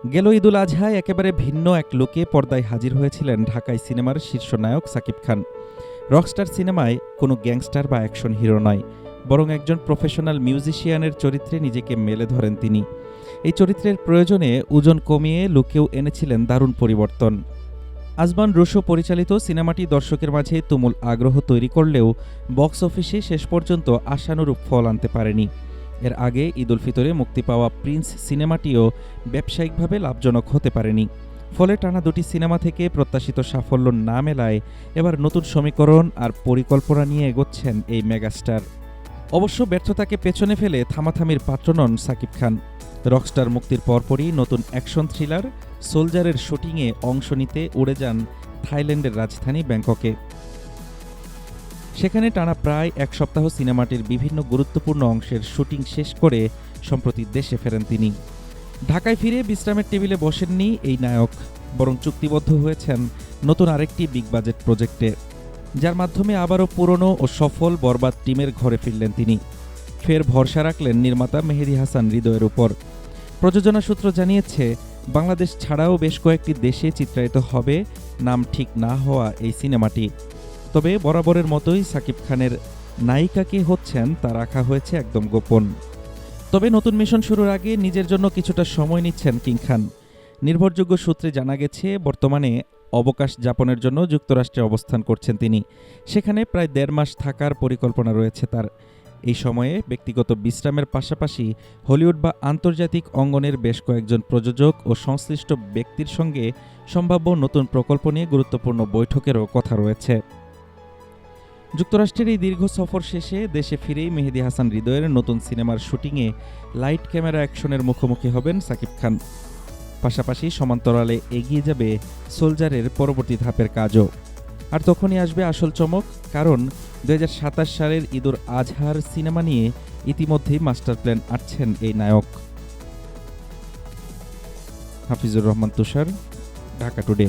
গেল ঈদুল আজহায় একেবারে ভিন্ন এক লুকে পর্দায় হাজির হয়েছিলেন ঢাকাই সিনেমার শীর্ষ নায়ক সাকিব খান। রকস্টার সিনেমায় কোনো গ্যাংস্টার বা অ্যাকশন হিরো নয়, বরং একজন প্রফেশনাল মিউজিশিয়ানের চরিত্রে নিজেকে মেলে ধরেন তিনি। এই চরিত্রের প্রয়োজনে ওজন কমিয়ে লুকেও এনেছিলেন দারুণ পরিবর্তন। আজমান রুশো পরিচালিত সিনেমাটি দর্শকের মাঝে তুমুল আগ্রহ তৈরি করলেও বক্স অফিসে শেষ পর্যন্ত আশানুরূপ ফল আনতে পারেনি। এর আগে ঈদ উল ফিতরে মুক্তি পাওয়া প্রিন্স সিনেমাটিও ব্যবসায়িকভাবে লাভজনক হতে পারেনি। ফলে টানা দুটি সিনেমা থেকে প্রত্যাশিত সাফল্য না মেলায় এবার নতুন সমীকরণ আর পরিকল্পনা নিয়ে এগোচ্ছেন এই মেগাস্টার। অবশ্য ব্যর্থতাকে পেছনে ফেলে থামাথামির পাত্র নন সাকিব খান। রকস্টার মুক্তির পরপরই নতুন অ্যাকশন থ্রিলার সোলজারের শুটিংয়ে অংশ নিতে উড়ে যান থাইল্যান্ডের রাজধানী ব্যাংককে। সেখানে টানা প্রায় এক সপ্তাহ সিনেমাটির বিভিন্ন গুরুত্বপূর্ণ অংশের শুটিং শেষ করে সম্প্রতি দেশে ফেরেন তিনি। ঢাকায় ফিরে বিশ্রামের টেবিলে বসেননি এই নায়ক, বরং চুক্তিবদ্ধ হয়েছেন নতুন আরেকটি বিগ বাজেট প্রজেক্টে, যার মাধ্যমে আবারও পুরনো ও সফল বরবাদ টিমের ঘরে ফিরলেন তিনি। ফের ভরসা রাখলেন নির্মাতা মেহেদী হাসান হৃদয়ের উপর। প্রযোজনা সূত্র জানিয়েছে, বাংলাদেশ ছাড়াও বেশ কয়েকটি দেশে চিত্রায়িত হবে নাম ঠিক না হওয়া এই সিনেমাটি। তবে বরাবরের মতোই সাকিব খানের নায়িকা কে হচ্ছেন তা রাখা হয়েছে একদম গোপন। তবে নতুন মিশন শুরুর আগে নিজের জন্য কিছুটা সময় নিচ্ছেন কিং খান। নির্ভরযোগ্য সূত্রে জানা গেছে, বর্তমানে অবকাশ যাপনের জন্য যুক্তরাষ্ট্রে অবস্থান করছেন তিনি। সেখানে প্রায় 1.5 মাস থাকার পরিকল্পনা রয়েছে তার। এই সময়ে ব্যক্তিগত বিশ্রামের পাশাপাশি হলিউড বা আন্তর্জাতিক অঙ্গনের বেশ কয়েকজন প্রযোজক ও সংশ্লিষ্ট ব্যক্তির সঙ্গে সম্ভাব্য নতুন প্রকল্প নিয়ে গুরুত্বপূর্ণ বৈঠকেরও কথা রয়েছে। যুক্তরাষ্ট্রের এই দীর্ঘ সফর শেষে দেশে ফিরেই মেহেদী হাসান হৃদয়ের নতুন সিনেমার শুটিংয়ে লাইট ক্যামেরা অ্যাকশনের মুখোমুখি হবেন সাকিব খান। পাশাপাশি সমান্তরালে এগিয়ে যাবে সোলজারের পরবর্তী ধাপের কাজও। আর তখনই আসবে আসল চমক, কারণ 2027 সালের ঈদুল আজহার সিনেমা নিয়ে ইতিমধ্যেই মাস্টার প্ল্যান আঁটছেন এই নায়ক। হাফিজুর রহমান তুষার, ঢাকা টুডে।